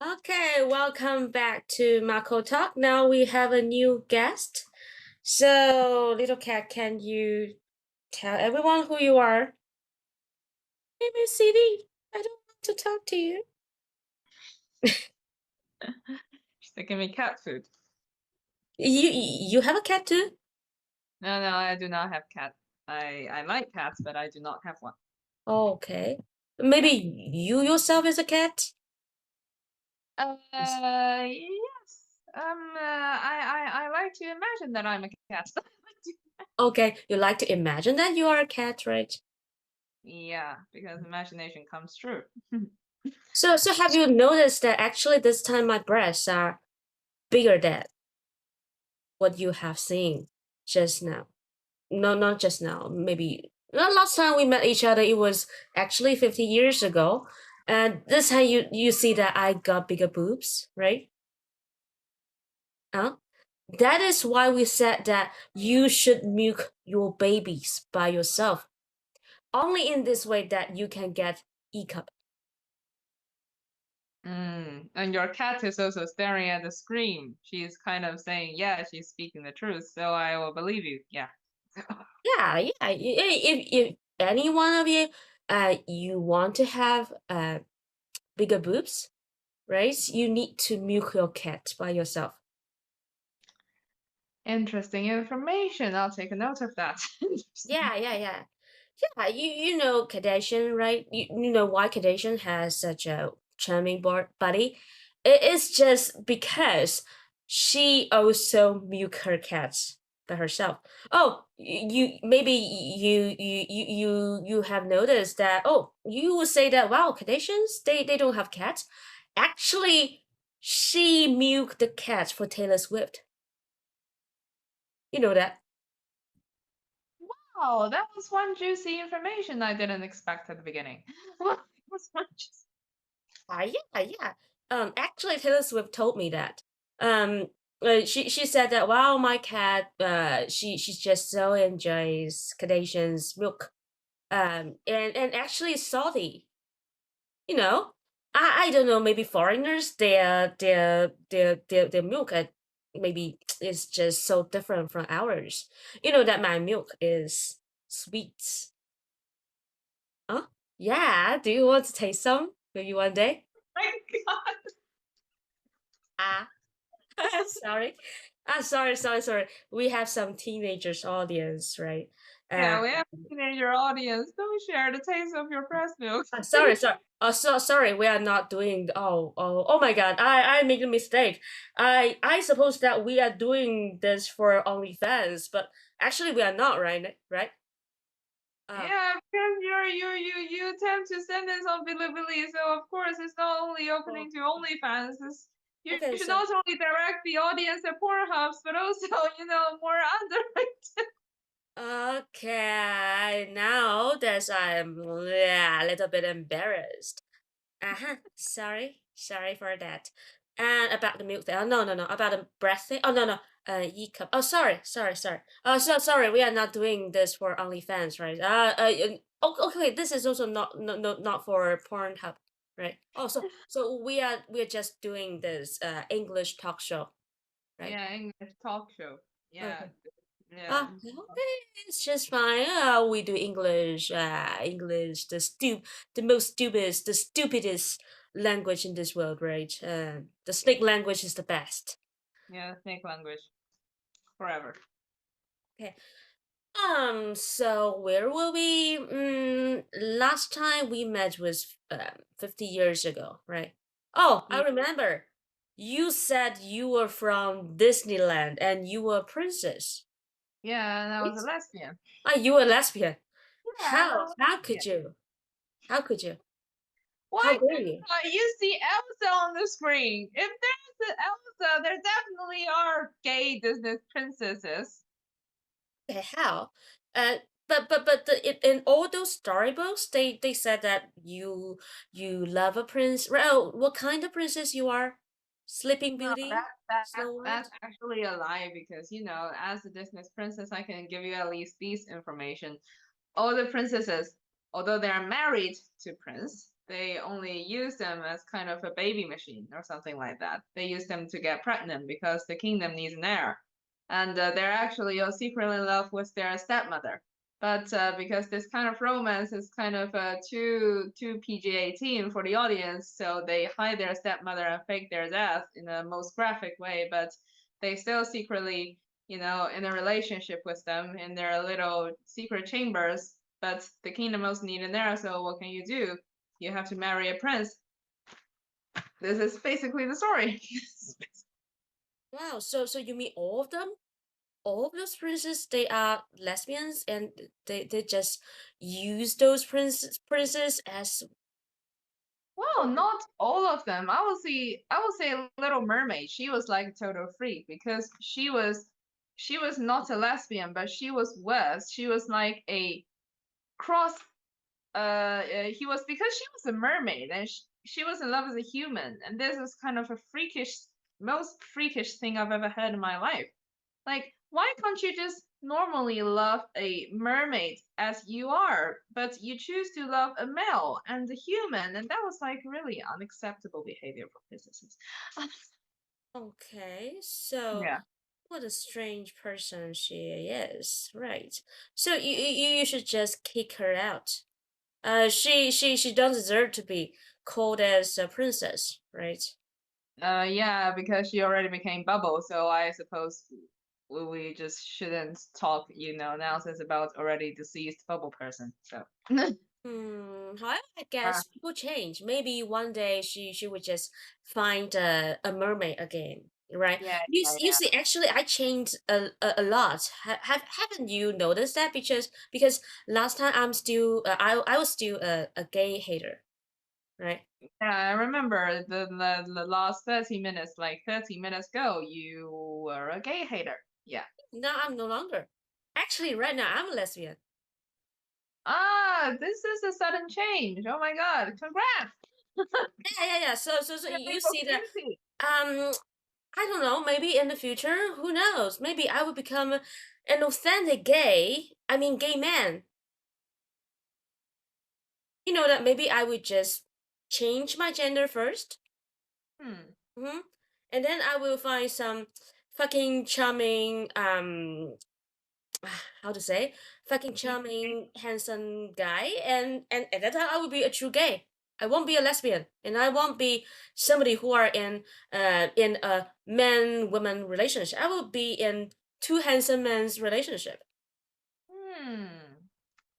Okay, welcome back to MarcoTalk. Now we have a new guest. So, little cat, can you tell everyone who you are? Name is CD. I don't want to talk to you. She's giving me cat food. You have a cat too? No, I do not have cat. I like cats, but I do not have one. Oh, okay. Maybe Yeah. you yourself is a cat? Yes. I like to imagine that I'm a cat. Okay, you like to imagine that you are a cat, right? Yeah, because imagination comes true. So have you noticed that actually this time my breasts are bigger than what you have seen just now? No, not just now. Maybe last time we met each other, it was actually 50 years ago. And this time you see that I got bigger boobs, right? Huh? That is why we said that you should milk your babies by yourself. Only in this way that you can get e-cup. And your cat is also staring at the screen. She's kind of saying, yeah, she's speaking the truth, so I will believe you. Yeah. Yeah. If any one of you you want to have bigger boobs, right? You need to milk your cat by yourself. Interesting information. I'll take a note of that. Yeah. Yeah, you know Kardashian, right? You know why Kardashian has such a charming body? It is just because she also milk her cats by herself. Oh, you maybe you have noticed that. Oh, you would say that wow, Kardashians they don't have cats. Actually, she milked the cats for Taylor Swift. You know that. Oh, that was one juicy information I didn't expect at the beginning. Well, it was one juicy. Yeah. Actually, Taylor Swift told me that. She said that wow, my cat, she just so enjoys Kardashian's milk. And actually it's salty. You know, I don't know. Maybe foreigners, their milk maybe is just so different from ours. You know that my milk is sweet. Huh? Yeah. Do you want to taste some? Maybe one day. My God. Ah. Sorry. Sorry. We have some teenagers audience, right? Uh, Yeah, we have a teenager audience. Don't share the taste of your breast milk. sorry. Sorry. We are not doing. Oh my God! I made a mistake. I suppose that we are doing this for OnlyFans, but actually we are not, right? Right? Uh, Yeah, because you tend to send this on Bilibili, so of course it's not only oh, opening to OnlyFans. You okay. should So not only direct the audience at Pornhubs, but also, more underrated. okay. Now that I'm yeah, a little bit embarrassed. Uh-huh. Sorry for that. And about the milk thing. Oh, no. About the breast thing. Oh, no. E-cup. Oh, sorry. Oh, so sorry. We are not doing this for OnlyFans, right? Okay. This is also not for Pornhub, right? Oh, so we are just doing this English talk show, right? Yeah, English talk show. Yeah, Okay. yeah. Okay, it's just fine. We do English. English, the most stupidest, the stupidest language in this world, right? The snake language is the best. Yeah, snake language forever. Okay. So where were we? Last time we met was 50 years ago, right? Oh, I Yeah, remember. You said you were from Disneyland and you were a princess. yeah, and I was a Right? lesbian. Ah, you were lesbian. Yeah, and I How? was How lesbian. could you? How could you? How Why dare you? can't you see Elsa on the screen? If there's an Elsa, there definitely are gay Disney princesses. The hell? Uh, in all those storybooks, they said that you love a prince. Well, what kind of princess you are? Sleeping No, Beauty, Snow that's White. actually a lie because as a Disney princess, I can give you at least this information. All the princesses, although they are married to prince, they only use them as kind of a baby machine or something like that. They use them to get pregnant because the kingdom needs an heir. And they're actually secretly in love with their stepmother. But because this kind of romance is kind of too PG-18 for the audience, so they hide their stepmother and fake their death in the most graphic way, but they still secretly, in a relationship with them in their little secret chambers. But the kingdom also need an heir, so what can you do? You have to marry a prince. This is basically the story. Wow, so you mean all of them? All of those princes, they are lesbians and they just use those princes as Well, not all of them. I will say Little Mermaid. She was like a total freak because she was not a lesbian, but she was worse. She was like a cross. He was because she was a mermaid and she was in love with a human, and this is kind of a most freakish thing I've ever heard in my life. Like, why can't you just normally love a mermaid as you are, but you choose to love a male and a human? And that was like really unacceptable behavior for princesses. okay. So Yeah. what a strange person she is, right? So you should just kick her out. She don't deserve to be called as a princess, right? Yeah, because she already became Bubble, so I suppose we just shouldn't talk, nonsense about already deceased Bubble person. So. However, I Ah, guess people change. Maybe one day she would just find a mermaid again, right? yeah, You yeah, see, actually, I changed a lot. Haven't you noticed that? Because last time I was still a gay hater, right? yeah. I remember the last 30 minutes, like 30 minutes ago, you were a gay hater. Yeah. Now I'm no longer. Actually, right now I'm a lesbian. Ah, this is a sudden change. Oh my God! Congrats! Yeah. So Your you big see that opportunity. um I don't know, maybe in the future, who knows? Maybe I will become an authentic gay man. You know that maybe I would just change my gender first. Hmm. hmm And then I will find some fucking charming how to say fucking charming handsome guy, and at that time I will be a true gay. I won't be a lesbian, and I won't be somebody who are in a man woman relationship. I will be in two handsome men's relationship. Hmm.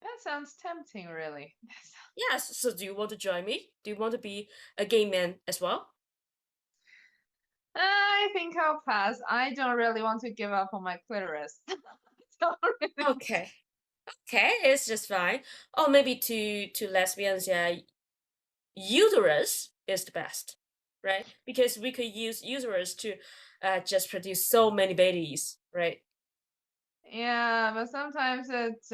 That sounds tempting, really. Yes. So do you want to join me? Do you want to be a gay man as well? I think I'll pass. I don't really want to give up on my clitoris. Don't really. Okay. Okay, it's just fine. Or maybe to lesbians, yeah, uterus is the best, right? Because we could use uterus to just produce so many babies, right? Yeah, but sometimes it's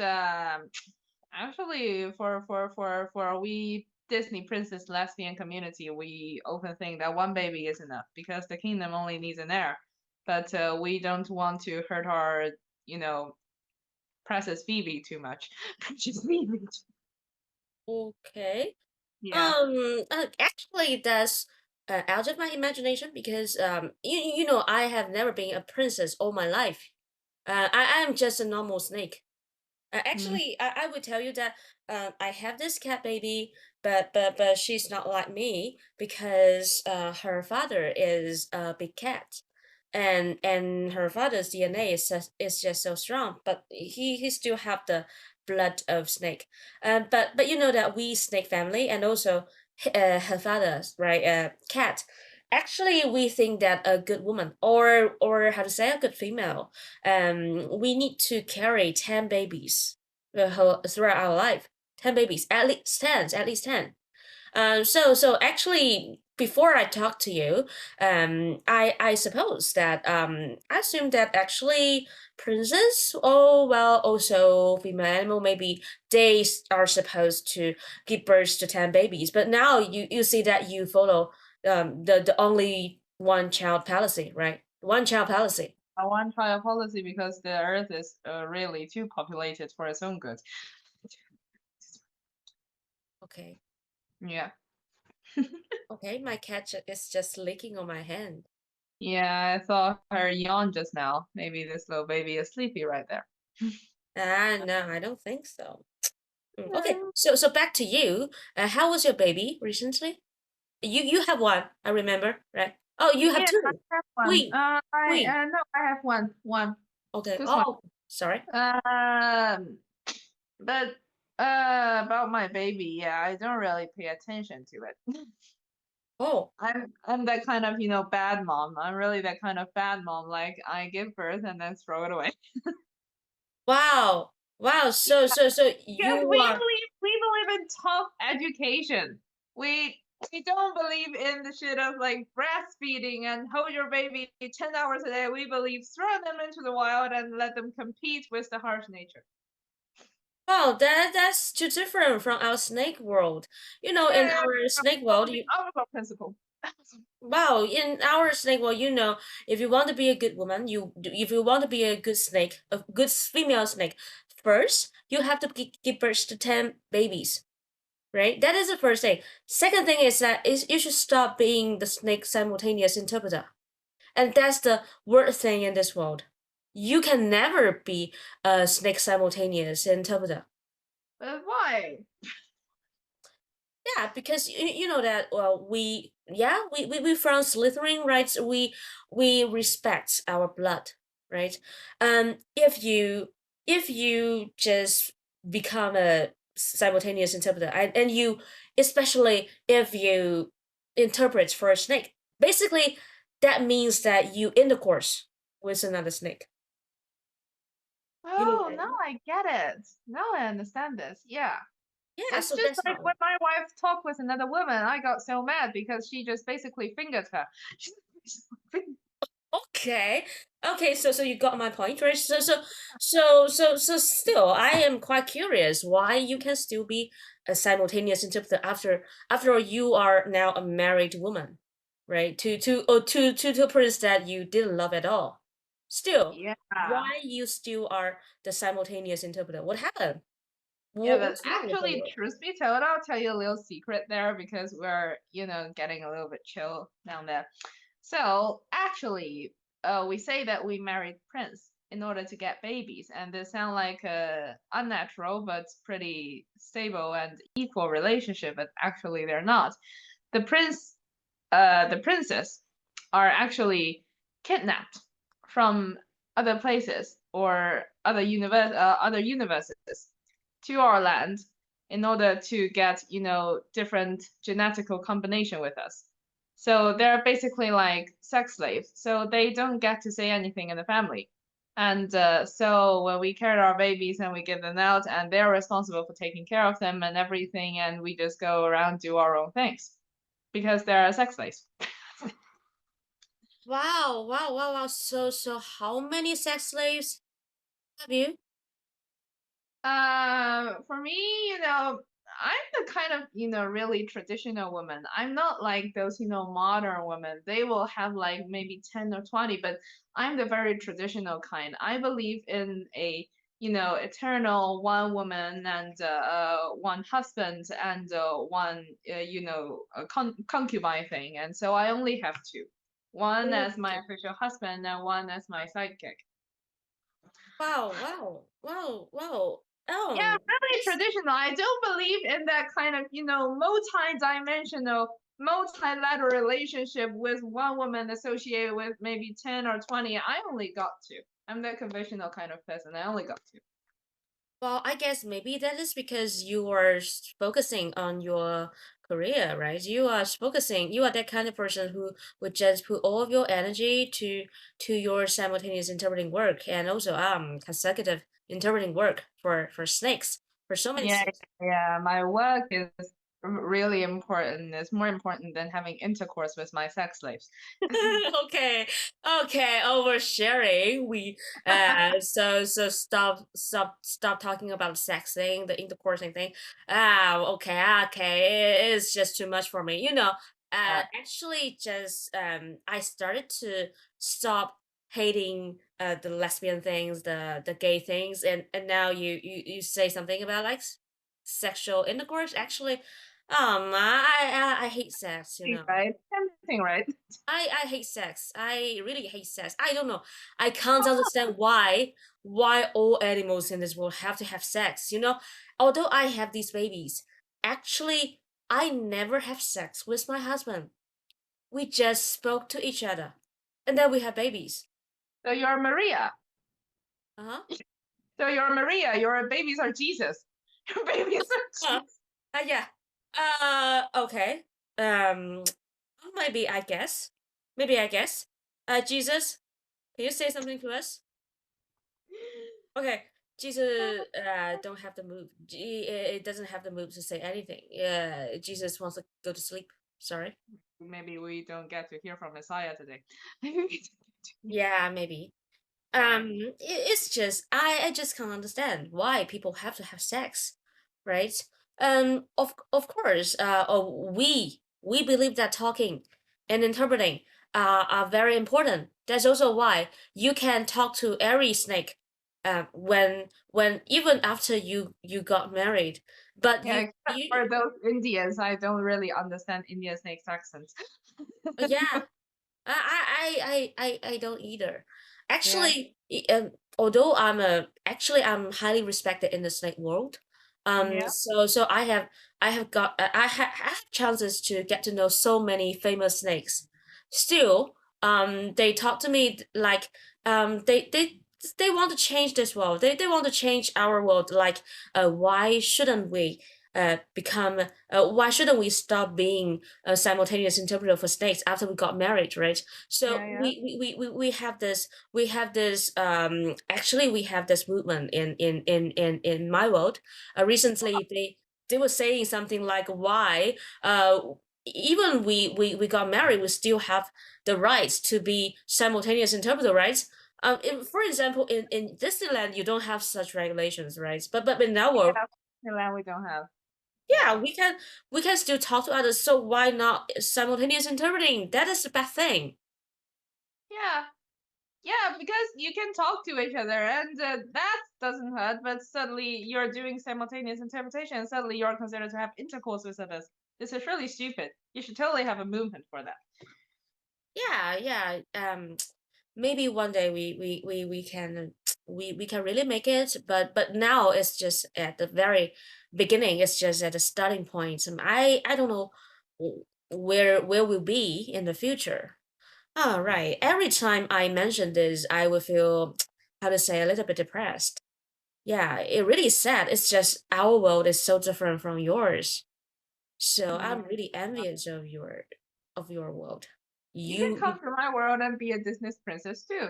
actually for we Disney princess lesbian community, we often think that one baby is enough because the kingdom only needs an heir. But we don't want to hurt our, you know, Princess Phoebe too much. Princess Phoebe. Okay. Yeah. Actually, that's out of my imagination because you know, I have never been a princess all my life. I am just a normal snake. Mm. Actually, I would tell you that I have this cat baby, but she's not like me because her father is a big cat, and her father's DNA is just so strong, but he still have the blood of snake. But you know that we snake family and also her father's right cat. Actually, we think that a good woman or how to say a good female we need to carry 10 babies throughout our life. 10 babies, at least 10. So actually, before I talk to you, I suppose that I assume that actually princes, oh well, also female animal, maybe they are supposed to give birth to 10 babies. But now you see that you follow the only one child policy, right? One child policy. I want child policy because the Earth is really too populated for its own good. Okay. Yeah. Okay, my cat is just licking on my hand. Yeah, I saw her yawn just now. Maybe this little baby is sleepy right there. Ah, no, I don't think so. Okay, Yeah, so back to you. How was your baby recently? You have one, I remember, right? Oh, you have yeah, I two. have one. Queen, queen. No, I have one, Okay. just one. Oh, sorry. Um, but about my baby, yeah, I don't really pay attention to it. Oh, I'm that kind of, you know, bad mom. I'm really that kind of bad mom. Like I give birth and then throw it away. wow, wow. So Because you are. we believe in tough education. We don't believe in the shit of like breastfeeding and hold your baby 10 hours a day. We believe throw them into the wild and let them compete with the harsh nature. Wow, that's too different from our snake world. In Yeah, our snake world, opposite, opposite principle. wow, in our snake world, if you want to be a good woman, if you want to be a good snake, a good female snake, first you have to give birth to 10 babies, right? That is the first thing. Second thing is that you should stop being the snake simultaneous interpreter. And that's the worst thing in this world. You can never be a snake simultaneous interpreter. But why? Yeah, because you know that we from Slytherin, right? We respect our blood, right? If you just become a simultaneous interpreter, and you especially if you interpret for a snake, basically that means that you intercourse with another snake. You know Oh, what I now mean? I get it. Now I understand this. Yeah. Yeah, It's so just that's like how. when my wife talked with another woman, I got so mad because she just basically fingered her. Okay. Okay, so you got my point, right? So still I am quite curious why you can still be a simultaneous interpreter after all you are now a married woman, right? To a prince that you didn't love at all. Still, Yeah. why you still are the simultaneous interpreter? What happened? Yeah, but What's wrong with the actually, world? truth be told, I'll tell you a little secret there because we're, you know, getting a little bit chill down there. So actually, we say that we married Prince in order to get babies, and they sound like a unnatural but pretty stable and equal relationship, but actually they're not. The prince, the princess, are actually kidnapped from other places or other universes to our land in order to get, you know, different genetical combination with us. So they're basically like sex slaves. So they don't get to say anything in the family. And so when we carry our babies and we give them out, and they're responsible for taking care of them and everything, and we just go around do our own things because they're sex slaves. Wow, wow, wow, wow. So how many sex slaves have you? For me, you know, I'm the kind of, you know, really traditional woman. I'm not like those, you know, modern women. They will have like maybe 10 or 20, but I'm the very traditional kind. I believe in a, you know, eternal one woman and one husband and one, you know, concubine thing. And so I only have two. One as my Okay. official husband and one as my sidekick. Wow, wow, wow, wow. Yeah, really This traditional. I don't believe in that kind of, you know, multi-dimensional, multilateral relationship with one woman associated with maybe 10 or 20. I only got two. I'm that conventional kind of person. I only got two. well, I guess maybe that is because you are focusing on your career, right? You are that kind of person who would just put all of your energy to your simultaneous interpreting work and also consecutive interpreting work for snakes, for so many Yeah, snakes. yeah. My work is really important. It's more important than having intercourse with my sex slaves. Okay, okay, oversharing. So stop talking about sex thing, the intercoursing thing. Okay, it's just too much for me. Actually, just I started to stop hating the lesbian things, the gay things, and now you say something about like sexual intercourse. Actually, I hate sex, you know. Right? Tempting, right? I hate sex. I really hate sex. I don't know. I can't understand why all animals in this world have to have sex, you know? Although I have these babies, actually I never have sex with my husband. We just spoke to each other. And then we have babies. So you're Maria. Uh-huh. So you're Maria. Your babies are Jesus. Your babies are Uh, Jesus. yeah. Okay. Um maybe I guess. Maybe I guess. Jesus, can you say something to us? Okay, Jesus don't have the mood. It doesn't have the mood to say anything. Yeah, Jesus wants to go to sleep. Sorry. Maybe we don't get to hear from Messiah today. Yeah, maybe. Yeah. It's just I just can't understand why people have to have sex, right? Of course, we believe that talking and interpreting are very important. That's also why you can talk to every snake, when even after you got married, but Yeah, you except you for those Indians, I don't really understand Indian snake's accent. yeah. I don't either. Yeah. Actually, although I'm highly respected in the snake world, Yeah. so I have chances to get to know so many famous snakes. Still, they talk to me like they want to change this world. They want to change our world. Like, why shouldn't we? Become why shouldn't we stop being a simultaneous interpreter for snakes after we got married, right? Yeah. So Yeah. we have this actually we have this movement in my world. Recently they were saying something like why even we got married, we still have the rights to be simultaneous interpreter, right? For example, in Disneyland, you don't have such regulations, right? But in our world, Yeah. Finland we don't have. yeah, Yeah. we can still talk to others. So why not simultaneous interpreting? That is a bad thing. Yeah. Yeah, because you can talk to each other and that doesn't hurt, but suddenly you're doing simultaneous interpretation and suddenly you're considered to have intercourse with others. This is really stupid. You should totally have a movement for that. Yeah, yeah. Maybe one day we can we can really make it, but now it's just at the very beginning. It's just at the starting point. I don't know where we'll be in the future. All right. Every time I mention this, I will feel how to say a little bit depressed. Yeah, it really is sad. It's just our world is so different from yours. So Yeah. I'm really envious of your world. You can You come to my world and be a Disney princess too.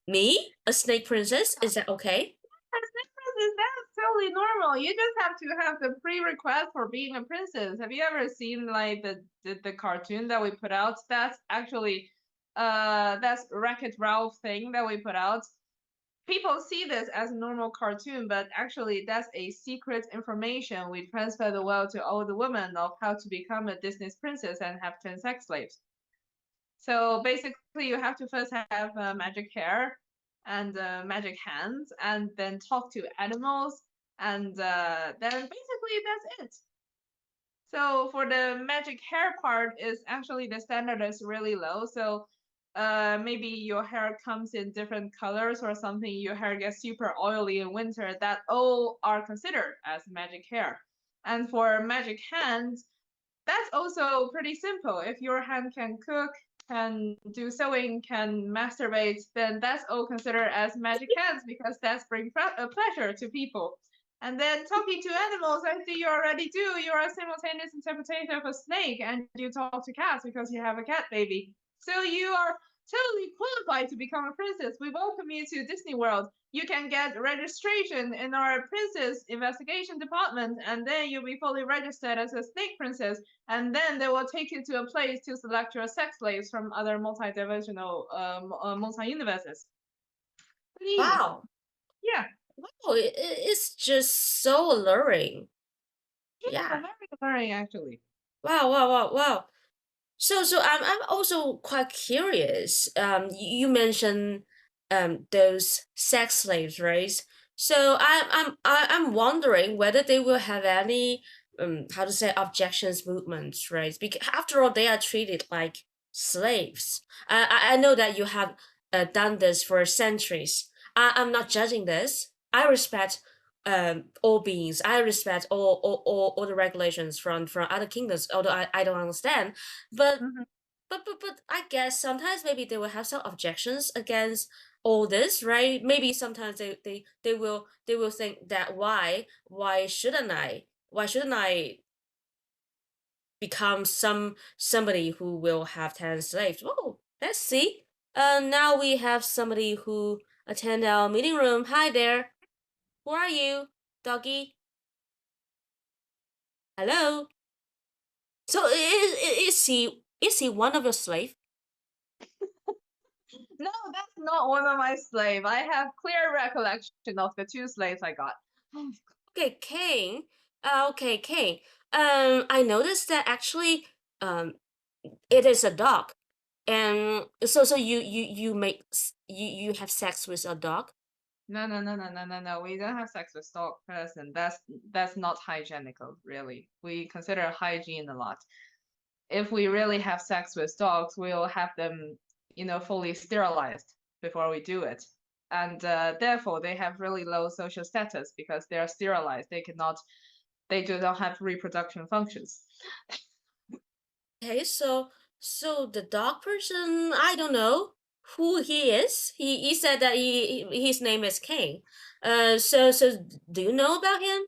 me, a snake princess, is that okay? Disney princess, that's totally normal. You just have to have the pre-request for being a princess. Have you ever seen like the cartoon that we put out? That's actually that's Wreck-It Ralph thing that we put out. People see this as a normal cartoon, but actually that's a secret information we transfer the world to all the women of how to become a Disney princess and have 10 sex slaves. So basically, you have to first have magic hair and magic hands, and then talk to animals, and then basically that's it. So for the magic hair part, is actually the standard is really low. So maybe your hair comes in different colors or something. Your hair gets super oily in winter. That all are considered as magic hair. And for magic hands, that's also pretty simple. If your hand can cook, can do sewing, can masturbate, then that's all considered as magic hands because that's bring a pleasure to people. And then talking to animals, I think you already do. You're a simultaneous interpretation of a snake, and you talk to cats because you have a cat baby. So you are totally qualified to become a princess. We welcome you to Disney World. You can get registration in our princess investigation department, and then you'll be fully registered as a snake princess, and then they will take you to a place to select your sex slaves from other multi-dimensional multi-universes. Pretty easy. Wow. Yeah. Wow, it's just so alluring. Yeah, Yeah. very alluring actually. Wow, wow, wow, wow. So I'm also quite curious. You mentioned those sex slaves, right? So I'm wondering whether they will have any how to say, objections movements, right? Because after all, they are treated like slaves. I know that you have done this for centuries. I'm not judging this. I respect all beings. I respect all the regulations from other kingdoms, although I don't understand. But Mhm. but I guess sometimes maybe they will have some objections against all this, right? Maybe sometimes they will think that why shouldn't I become somebody who will have 10 slaves? Oh, let's see. Now we have somebody who attend our meeting room. Hi there. Who are you, doggy? Hello. So is he one of your slave? No, that's not one of my slave. I have clear recollection of the 2 slaves I got. Okay, Kane. Okay, Kane. I noticed that actually, it is a dog, and so you you have sex with a dog. No, no, no, no, no, no, no. We don't have sex with dog person. That's not hygienical, really. We consider hygiene a lot. If we really have sex with dogs, we'll have them, fully sterilized before we do it. And therefore, they have really low social status because they are sterilized. They do not have reproduction functions. Okay, so the dog person, I don't know who he is. He said that his name is Kane. So do you know about him?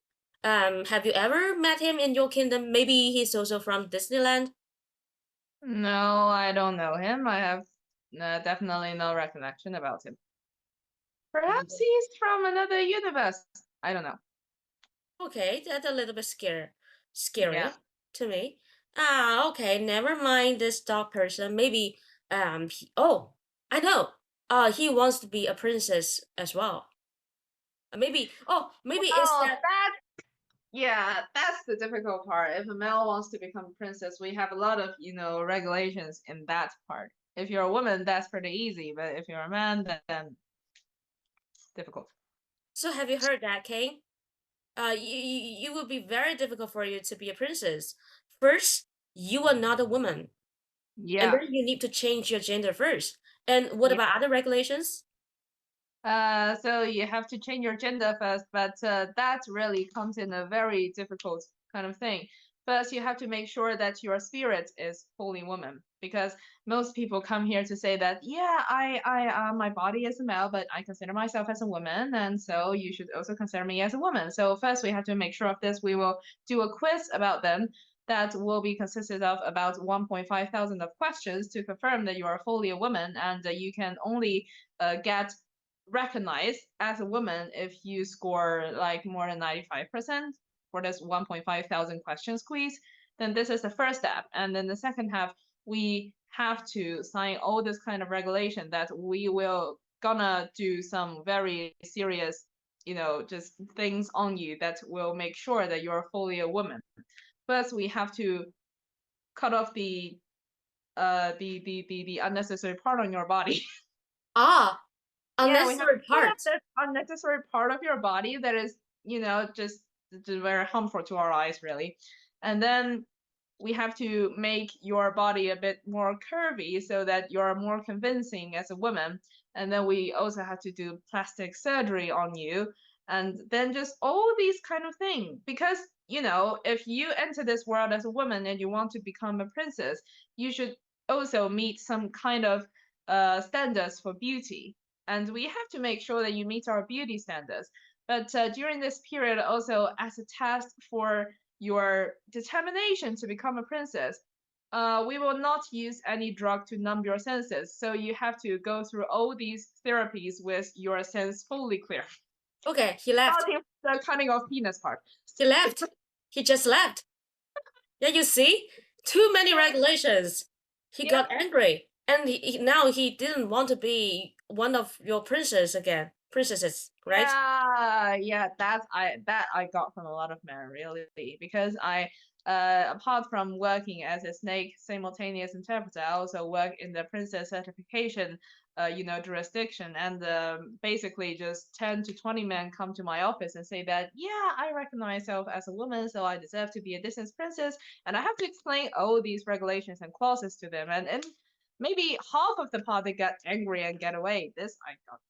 Have you ever met him in your kingdom? Maybe he's also from Disneyland. No, I don't know him. I have definitely no recollection about him. Perhaps he's from another universe. I don't know. Okay, that's a little bit Yeah. scary to me. Ah, okay, never mind this dog person. Maybe oh, I know. He wants to be a princess as well. Maybe it's Well, that. that's the difficult part. If a male wants to become a princess, we have a lot of, regulations in that part. If you're a woman, that's pretty easy, but if you're a man, then it's difficult. So have you heard that, Kane? You will be very difficult for you to be a princess. First, you are not a woman, and Yeah. then you need to change your gender first. And what Yeah. about other regulations? So you have to change your gender first, but that really comes in a very difficult kind of thing. First, you have to make sure that your spirit is fully woman, because most people come here to say that, yeah, my body is a male, but I consider myself as a woman, and so you should also consider me as a woman. So first, we have to make sure of this. We will do a quiz about them that will be consisted of about 1.5 thousand of questions to confirm that you are fully a woman, and you can only get recognized as a woman if you score like more than 95% for this 1.5 thousand questions quiz. Then this is the first step. And then the second half, we have to sign all this kind of regulation that we will gonna do some very serious, just things on you that will make sure that you're fully a woman. First, we have to cut off the unnecessary part on your body. Ah, Yeah, we have to unnecessary cut off parts. that unnecessary part of your body that is, just very harmful to our eyes, really. And then we have to make your body a bit more curvy so that you're more convincing as a woman. And then we also have to do plastic surgery on you. And then just all these kind of things. Because, if you enter this world as a woman and you want to become a princess, you should also meet some kind of standards for beauty. And we have to make sure that you meet our beauty standards. But during this period, also as a test for your determination to become a princess, we will not use any drug to numb your senses. So you have to go through all these therapies with your sense fully clear. Okay, he left. Starting with the cutting off penis part. He left. He just left. Yeah, you see? Too many Yeah, regulations. He yeah, got angry. And now he didn't want to be one of your princesses, right? yeah. That I got from a lot of men, really, because apart from working as a snake simultaneous interpreter, I also work in the princess certification, jurisdiction. And basically, just 10 to 20 men come to my office and say that, yeah, I recognize myself as a woman, so I deserve to be a Disney princess. And I have to explain all these regulations and clauses to them. And maybe half of the party got angry and get away. This I got.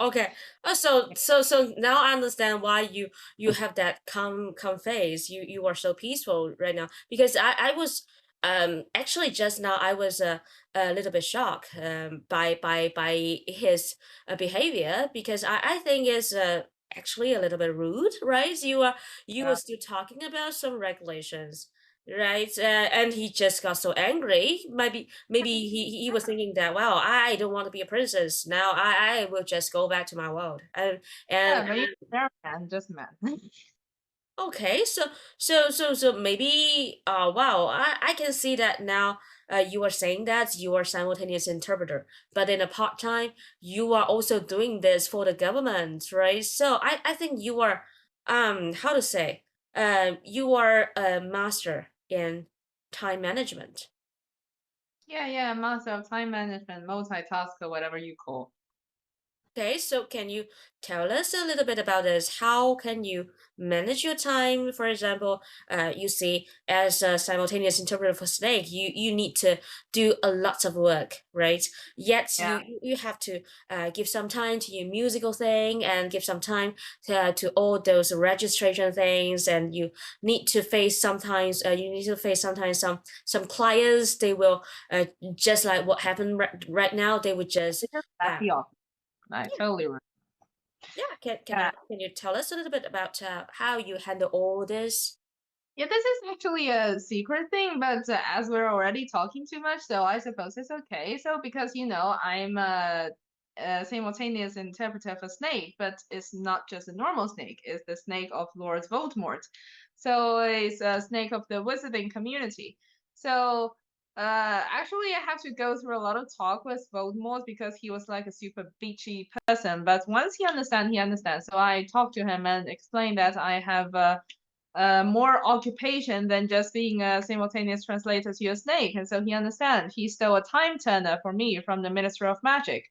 Okay. So now I understand why you have that calm face. You are so peaceful right now because I was actually just now I was a little bit shocked by his behavior because I think it's actually a little bit rude, right? You were Yeah. still talking about some regulations. Right, and he just got so angry. Maybe he was thinking that, well, I don't want to be a princess now. I will just go back to my world. And Yeah, but they're man, just man. okay, so maybe wow, I can see that now. You are saying that you are simultaneous interpreter, but in a part time, you are also doing this for the government, right? So I think you are how to say you are a master in time management. Yeah, master of time management, multitasker, whatever you call. Okay, so can you tell us a little bit about this? How can you manage your time? For example, you see, as a simultaneous interpreter for Snake, you need to do a lot of work, right? Yet Yeah. you have to give some time to your musical thing and give some time to all those registration things, and you need to face sometimes some clients. They will just like what happened right now. They would just It's just back uh, the office. I totally yeah, yeah. can you tell us a little bit about how you handle all this? Yeah, this is actually a secret thing, but as we're already talking too much, so I suppose it's okay. So because I'm a simultaneous interpreter for Snake, but it's not just a normal snake; it's the snake of Lord Voldemort. So it's a snake of the wizarding community. So actually, I have to go through a lot of talk with Voldemort because he was like a super bitchy person. But once he understands, he understands. So I talked to him and explained that I have more occupation than just being a simultaneous translator to a snake. And so he understands. He stole a time turner for me from the Ministry of Magic.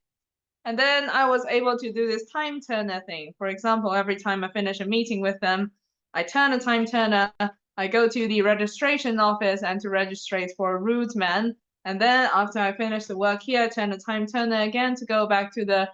And then I was able to do this time turner thing. For example, every time I finish a meeting with them, I turn a time turner. I go to the registration office and to register for a route man. And then after I finish the work here, I turn a time turner again to go back to the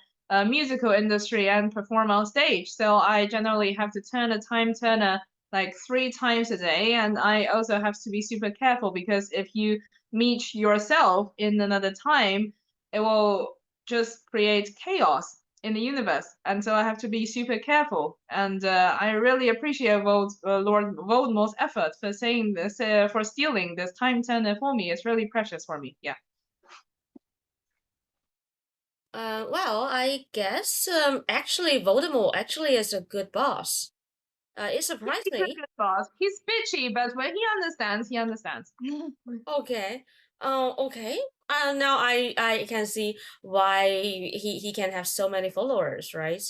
musical industry and perform on stage. So I generally have to turn a time turner like 3 times a day. And I also have to be super careful because if you meet yourself in another time, it will just create chaos in the universe. And so I have to be super careful. And I really appreciate Lord Voldemort's effort for saying this, for stealing this time turner for me. It's really precious for me. Yeah. Well, I guess actually Voldemort actually is a good boss. It surprised He's a me. good boss. He's bitchy, but when he understands, he understands. Okay. Okay. Now I can see why he can have so many followers, right?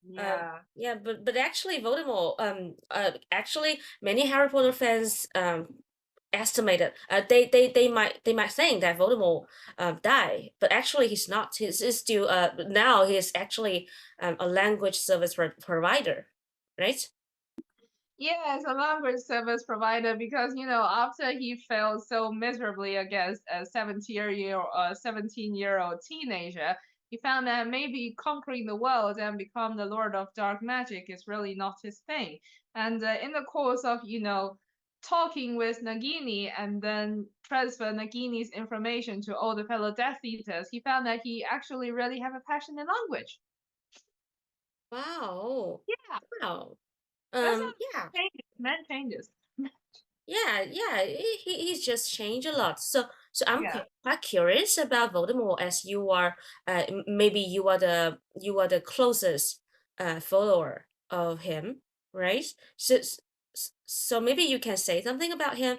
Yeah. Yeah, but actually Voldemort actually many Harry Potter fans estimated they might think that Voldemort died, but actually he's not. He's still now he's actually a language service provider, right? Yeah, as a language service provider, because after he failed so miserably against a 17-year-old teenager, he found that maybe conquering the world and become the Lord of Dark Magic is really not his thing. And in the course of talking with Nagini and then transfer Nagini's information to all the fellow Death Eaters, he found that he actually really have a passion in language. Wow. Yeah, Wow. that's Yeah. how changes. Man changes. Yeah, he's just changed a lot. So I'm Yeah. quite curious about Voldemort as you are maybe you are the closest follower of him, right? So maybe you can say something about him.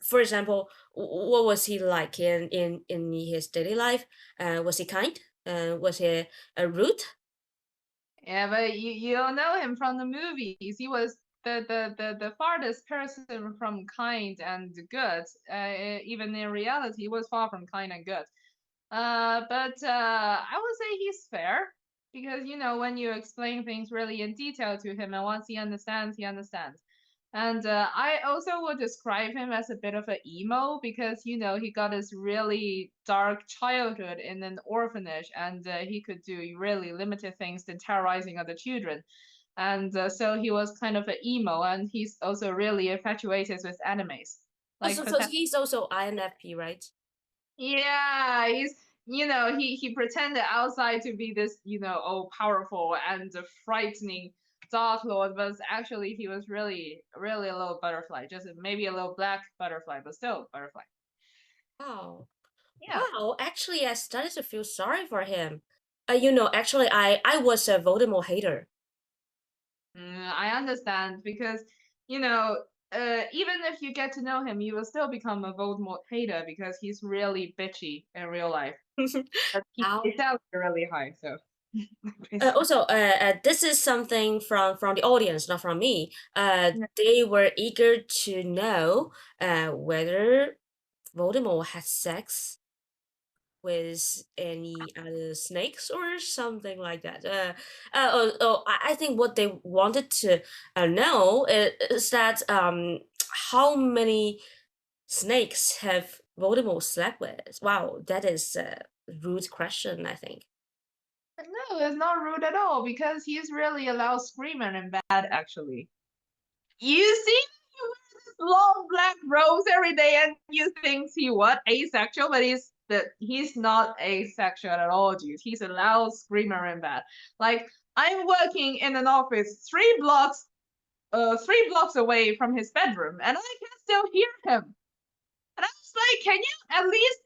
For example, what was he like in his daily life? Was he kind? Was he rude? Yeah, but you don't know him from the movies. He was the farthest person from kind and good. Even in reality, he was far from kind and good. But I would say he's fair because when you explain things really in detail to him, and once he understands, he understands. And I also would describe him as a bit of an emo because he got this really dark childhood in an orphanage, and he could do really limited things to terrorizing other children. And so he was kind of an emo, and he's also really infatuated with animes. Oh, Like, so he's also INFP, right? yeah, he pretended outside to be this powerful and frightening Dark Lord, but actually he was really really a little butterfly, just maybe a little black butterfly, but still butterfly. Wow. Yeah. Wow, actually, I started to feel sorry for him. Actually, I was a Voldemort hater. I understand because even if you get to know him, you will still become a Voldemort hater because he's really bitchy in real life. But How? his salary really high, so Also, this is something from the audience, not from me. yeah. They were eager to know whether Voldemort had sex with any other snakes or something like that. I think what they wanted to know is that how many snakes have Voldemort slept with? Wow, that is a rude question, I think. No, it's not rude at all because he's really a loud screamer in bed, actually. You see, he wears this long black robes every day, and you think he what asexual, but he's not asexual at all, dude. He's a loud screamer in bed. Like I'm working in an office 3 blocks away from his bedroom, and I can still hear him. And I was like, can you at least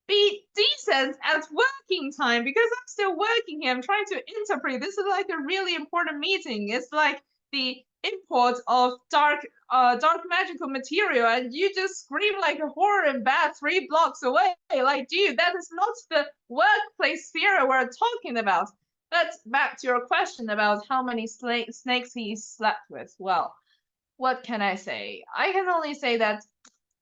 be decent at working time? Because I'm still working here. I'm trying to interpret. This is like a really important meeting. It's like the import of dark magical material, and you just scream like a horror in bed 3 blocks away. Like, dude, that is not the workplace sphere we're talking about. But back to your question about how many snakes he slept with. Well, what can I say? I can only say that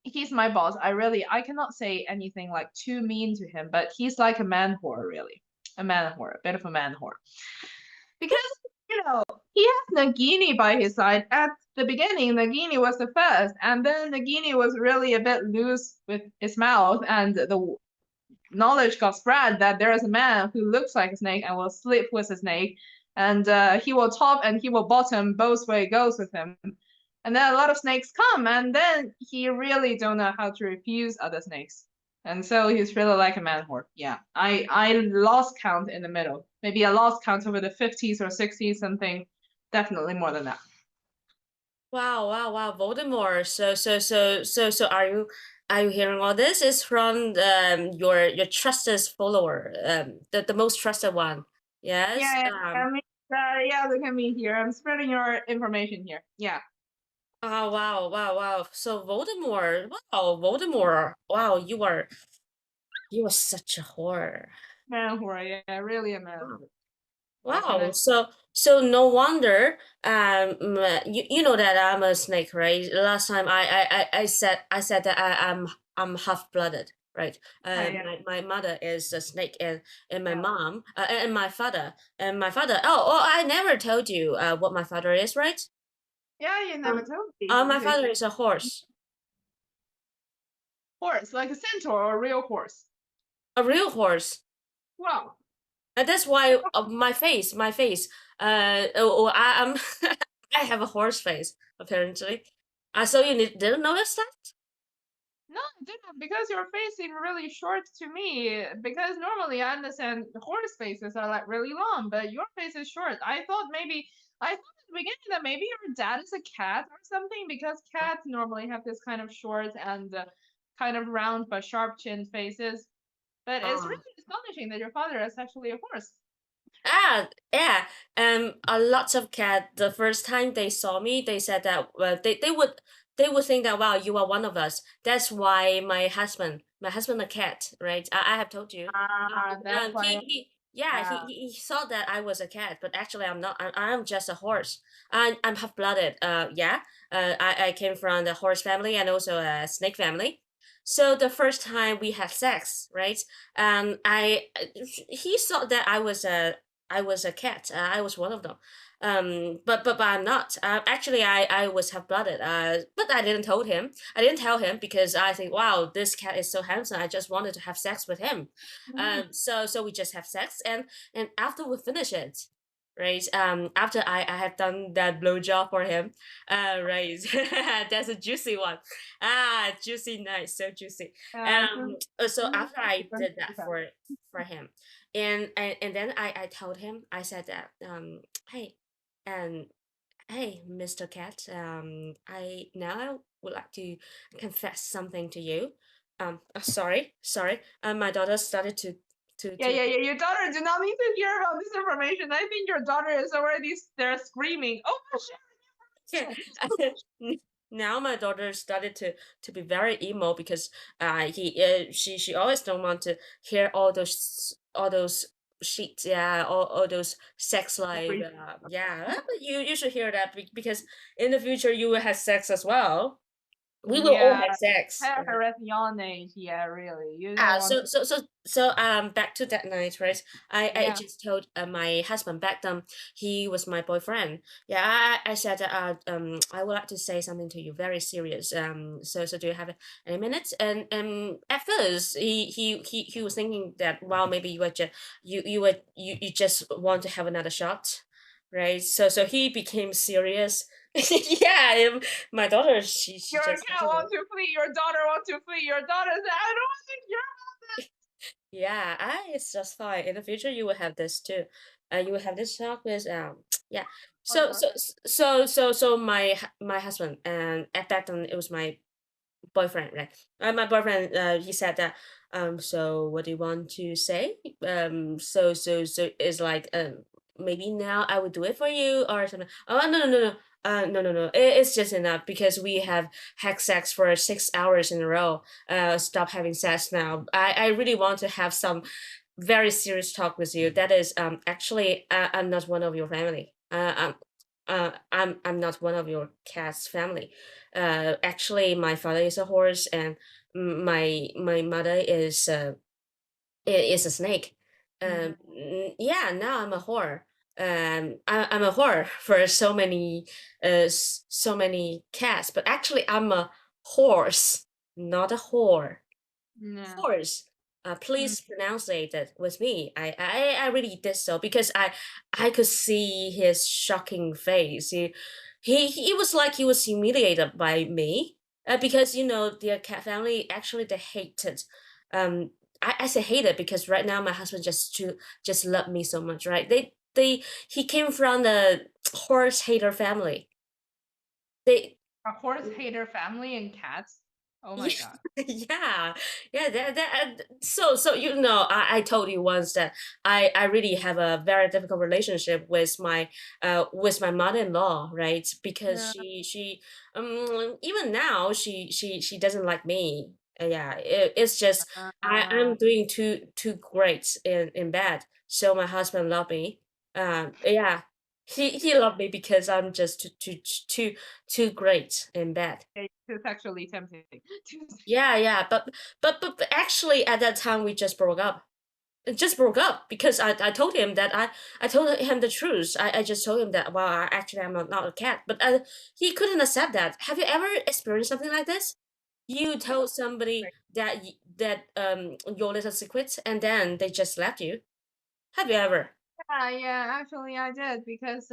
he's my boss. I cannot say anything like too mean to him, but he's like a man whore, really. A man whore, a bit of a man whore. Because, he has Nagini by his side. At the beginning, Nagini was the first, and then Nagini was really a bit loose with his mouth, and the knowledge got spread that there is a man who looks like a snake and will sleep with a snake, and he will top and he will bottom both way goes with him. And then a lot of snakes come, and then he really don't know how to refuse other snakes. And so he's really like a man whore. Yeah, I lost count in the middle. Maybe I lost count over the 50s or 60s, something. Definitely more than that. Wow, wow, wow, Voldemort. So are you hearing all this? Is from your trusted follower, the most trusted one. Yes. Yeah, I mean, yeah, look at me here. I'm spreading your information here. Yeah, Oh wow, wow, wow. So Voldemort. Wow, Voldemort. Wow, you are such a whore. man whore. Yeah, really a man Wow. whore. What can Wow. I? So no wonder you know that I'm a snake, right? Last time I said that I'm half-blooded, right? Yeah, My mother is a snake and my yeah, mom and my father. Oh, I never told you what my father is, right? yeah. You never Um told me. my Okay, father is a horse. horse, like a centaur or a real horse. A real horse. Wow. And that's why my face, I'm I have a horse face, apparently. So you didn't notice that? No, I didn't, because your face seemed really short to me. Because normally I understand horse faces are like really long, but your face is short. I thought at the beginning that maybe your dad is a cat or something, because cats normally have this kind of short and kind of round but sharp chin faces. But it's Uh, really astonishing that your father is actually a horse. yeah. A lot of cat. The first time they saw me, they said that they would think that wow, you are one of us. That's why my husband a cat, right? I have told you. Ah, that's He why. Yeah, Yeah. he thought that I was a cat, but actually I'm not. I'm just a horse. I'm half-blooded. Yeah. I came from the horse family and also a snake family. So the first time we had sex, right? I he thought that I was a cat. I was one of them. But I'm not. Actually, I was half-blooded. But I didn't told him. I didn't tell him because I think, wow, this cat is so handsome. I just wanted to have sex with him. Mm. So we just have sex, and after we finish it, right? After I have done that blowjob for him, right? That's a juicy one. Juicy, nice, so juicy. Yeah, it's So after I just did that for him, and then I told him, I said that hey, um hey, Mr. Cat, I now would like to confess something to you. Sorry. My daughter started yeah, to yeah, yeah. Your daughter do not need to hear about this information. I think your daughter is already there screaming. Oh my yeah. shit. Now my daughter started to be very emo because she always don't want to hear all those shit, yeah, all those sex life, yeah. But you should hear that because in the future you will have sex as well. We will all Yeah, have sex, right? her at young age. Yeah, really. You don't Yeah, want to. back to that night, right? I Yeah. just told my husband back then he was my boyfriend. Yeah, I said I would like to say something to you very serious. So do you have any minutes? And at first he was thinking that well maybe you were just you just want to have another shot, right? So he became serious. Yeah, my daughter she Your just cat wants to flee. Your daughter wants to flee. Your daughter said, I don't want to hear. yeah, it's just fine. In the future, you will have this too. You will have this talk with yeah. Oh, So God. so so my husband and at that time it was my boyfriend, right? My boyfriend he said that so what do you want to say? So it's like maybe now I will do it for you or something. Oh no. No. It's just enough because we have had sex for 6 hours in a row. Stop having sex now. I really want to have some very serious talk with you. That is actually I'm not one of your family. I'm not one of your cat's family. Actually, my father is a horse, and my mother is a snake. Mm. Yeah, now I'm a whore. I'm a whore for so many cats, but actually I'm a horse, not a whore. Yeah. Horse. Mm. Please pronounce it with me. I really did so because I could see his shocking face. He was like he was humiliated by me. Because you know their cat family actually they hated. Um, I say hated because right now my husband just love me so much, right? He came from the horse hater family. They A horse hater family and cats. Oh my Yeah, God. yeah, yeah. So you know, I told you once that I really have a very difficult relationship with my mother-in-law, right? Because Yeah. she even now she doesn't like me. Yeah, it's just Uh, I'm doing too great in bed, so my husband love me. Yeah, he loved me because I'm just too great in bed. too sexually tempting. Yeah, but actually at that time we just broke up. It just broke up because I told him that I told him the truth. I just told him that well actually I'm not a cat, but he couldn't accept that. Have you ever experienced something like this? You told somebody that your little secret and then they just left you. Have you ever? Yeah, yeah, actually I did because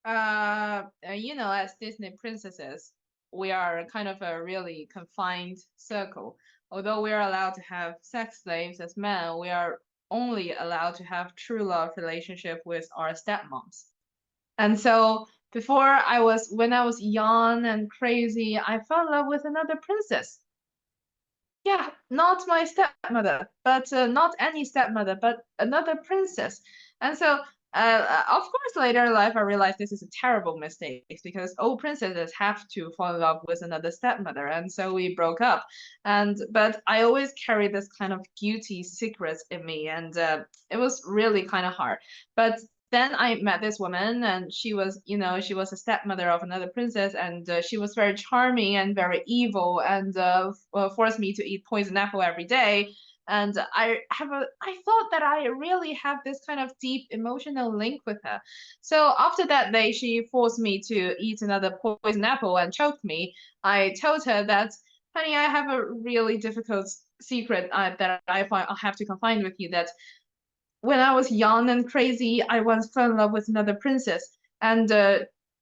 as Disney princesses, we are kind of a really confined circle. Although we are allowed to have sex slaves as men, we are only allowed to have true love relationship with our stepmoms. And so when I was young and crazy, I fell in love with another princess. Yeah, not my stepmother, but not any stepmother, but another princess. And so Of course, later in life, I realized this is a terrible mistake because all princesses have to fall in love with another stepmother, and so we broke up. But I always carry this kind of guilty secret in me, and it was really kind of hard. But then I met this woman, and she was a stepmother of another princess, and she was very charming and very evil, and forced me to eat poison apple every day. And I thought that I really have this kind of deep emotional link with her. So after that day she forced me to eat another poison apple and choked me. I told her that, honey, I have a really difficult secret that I have to confide with you, that when I was young and crazy, I once fell in love with another princess, and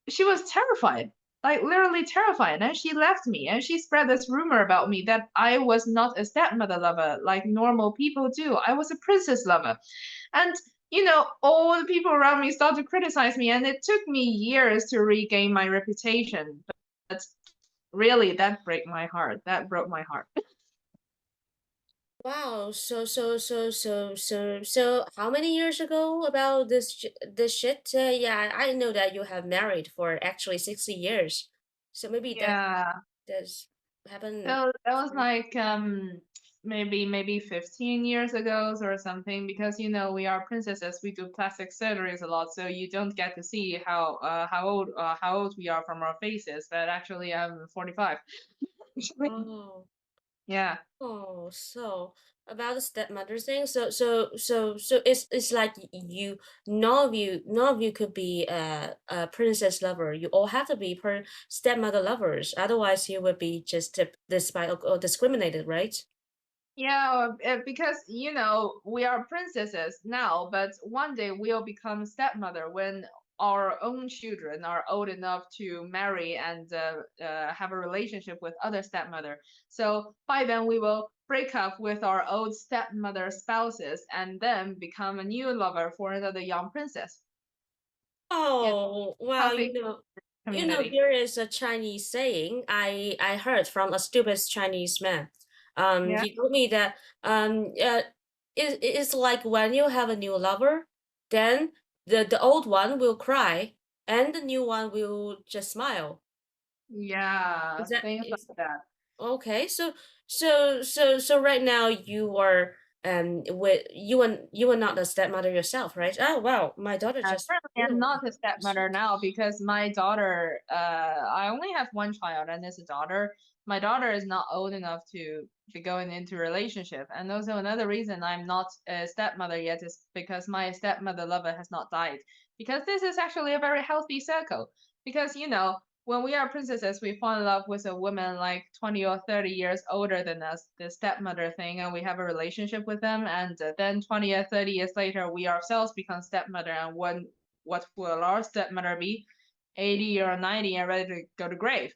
she was terrified, like literally terrified, and she left me, and she spread this rumor about me that I was not a stepmother lover like normal people do. I was a princess lover, and all the people around me started to criticize me, and it took me years to regain my reputation. But really, that broke my heart. That broke my heart. Wow. So how many years ago about this shit? Yeah, I know that you have married for actually 60 years. So maybe that Yeah. does happen. So that was like maybe 15 years ago or something, because we are princesses, we do plastic surgeries a lot, so you don't get to see how old we are from our faces, but actually I'm 45. Oh. Yeah. Oh, so about the stepmother thing. So it's like none of you could be a princess lover. You all have to be stepmother lovers. Otherwise, you would be just despite or discriminated, right? Yeah, because we are princesses now, but one day we'll become stepmother when our own children are old enough to marry and have a relationship with other stepmother. So by then we will break up with our old stepmother spouses and then become a new lover for another young princess. Yeah, Oh, well, healthy community. there is a Chinese saying I heard from a stupid Chinese man. Yeah. He told me that it's like when you have a new lover, then the old one will cry and the new one will just smile. Yeah, Is that things is like that. okay? So right now you are with you are not a stepmother yourself, right? Oh wow, my daughter just Currently, I'm not a stepmother now because my daughter, I only have one child, and it's a daughter. My daughter is not old enough to be going into a relationship. And also another reason I'm not a stepmother yet is because my stepmother lover has not died. Because this is actually a very healthy circle. Because, when we are princesses, we fall in love with a woman like 20 or 30 years older than us, the stepmother thing, and we have a relationship with them. And then 20 or 30 years later, we ourselves become stepmother. And what will our stepmother be? 80 or 90 and ready to go to grave.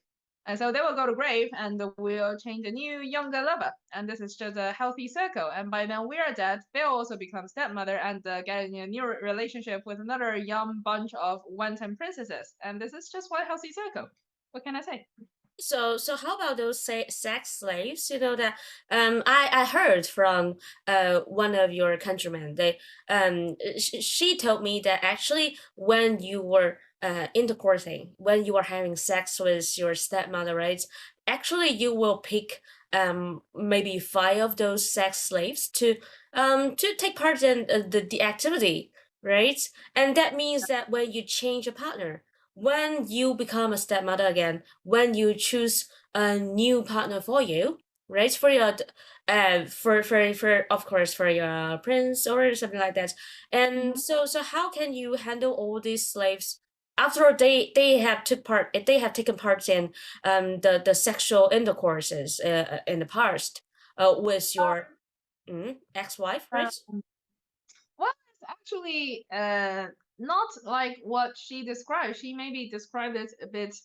And so they will go to grave and we'll change a new, younger lover. And this is just a healthy circle. And by then we are dead, they'll also become stepmother and get in a new relationship with another young bunch of wanton princesses. And this is just one healthy circle. What can I say? So how about those sex slaves? You know that I heard from one of your countrymen. She told me that actually when you were intercoursing, when you were having sex with your stepmother, right? Actually, you will pick maybe five of those sex slaves to take part in the activity, right? And that means that when you change a partner, when you become a stepmother again, when you choose a new partner for you, right? For your for of course for your prince or something like that. And Mhm. so how can you handle all these slaves after they have taken part in the sexual intercourses in the past with your ex-wife, right? Um, Well, it's actually not like what she described. She maybe described it a bit,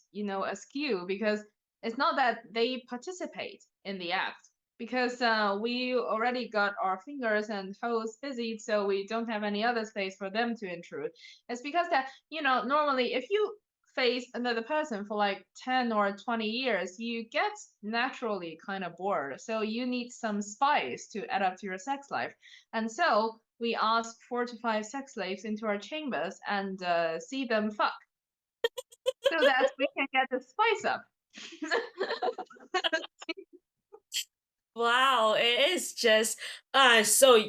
askew, because it's not that they participate in the act, because we already got our fingers and toes busy, so we don't have any other space for them to intrude. It's because that, normally if you face another person for like 10 or 20 years, you get naturally kind of bored. So you need some spice to add up to your sex life. And so we ask 4 to 5 sex slaves into our chambers and see them fuck so that we can get the spice up. Wow, it is just so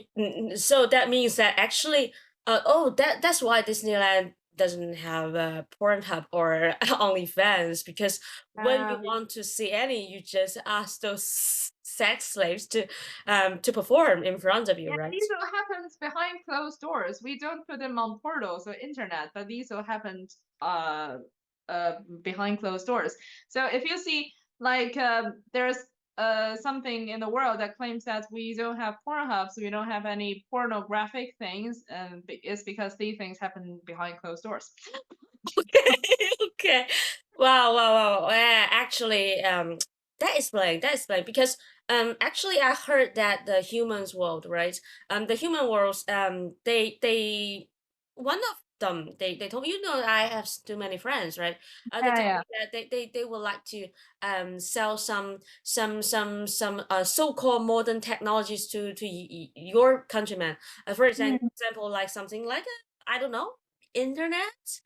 that means that actually that's why Disneyland doesn't have a Pornhub or OnlyFans, because when you Um, want to see any, you just ask those sex slaves to perform in front of you, yeah, right? these all happens behind closed doors. We don't put them on portals or internet, but these all happened uh behind closed doors. So if you see like there's something in the world that claims that we don't have Pornhubs, we don't have any pornographic things, and it's because these things happen behind closed doors. Okay. Wow. Yeah, actually, that explains because actually I heard that the humans world, right? The human worlds, they one of them they told, I have too many friends, right? They Yeah, told yeah. me that they would like to sell some so-called modern technologies to your countrymen. For Mm. example, like something like I don't know, internet.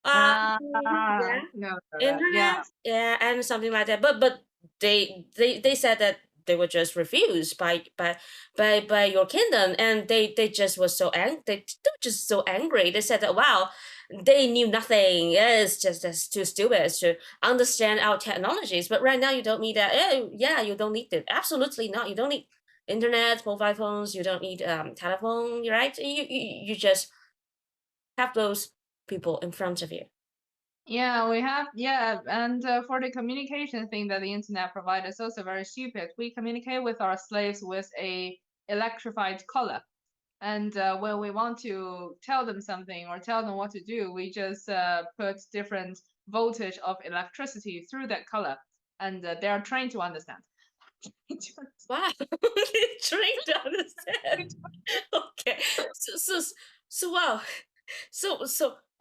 Yeah, No, yeah. internet, yeah, and something like that. But they said that they were just refused by your kingdom, and they just were so they were just so angry. They said that wow, they knew nothing. Yeah, it's just that's too stupid to understand our technologies. But right now you don't need that. Yeah, you don't need it. Absolutely not. You don't need internet, mobile phones. You don't need telephone. Right? You just have those people in front of you. Yeah, we have, yeah, and for the communication thing that the internet provides is also very stupid. We communicate with our slaves with a electrified color. And when we want to tell them something or tell them what to do, we just put different voltage of electricity through that color, and they are trained to understand. Wow, trained to understand. Okay, so wow,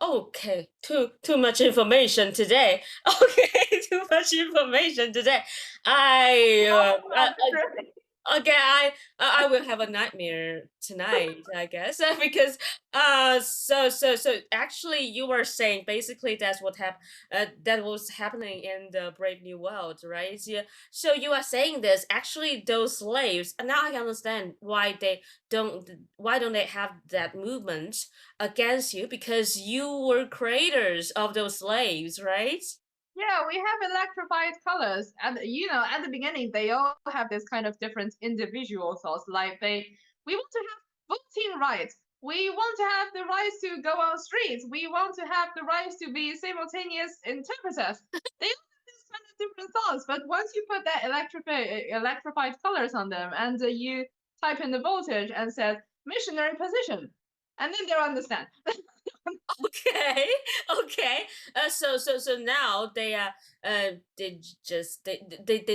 okay, too much information today. Okay, too much information today. I Okay, I will have a nightmare tonight, I guess, because so actually you were saying basically that's what that was happening in the Brave New World, right? Yeah. So you are saying this actually those slaves, and now I understand why don't they have that movement against you, because you were creators of those slaves, right? Yeah, we have electrified colors, and at the beginning, they all have this kind of different individual thoughts. Like we want to have voting rights. We want to have the rights to go on streets. We want to have the rights to be simultaneous interpreters. They all have these kind of different thoughts, but once you put that electrified colors on them, and you type in the voltage and said missionary position, and then they'll understand. Okay, okay. So now they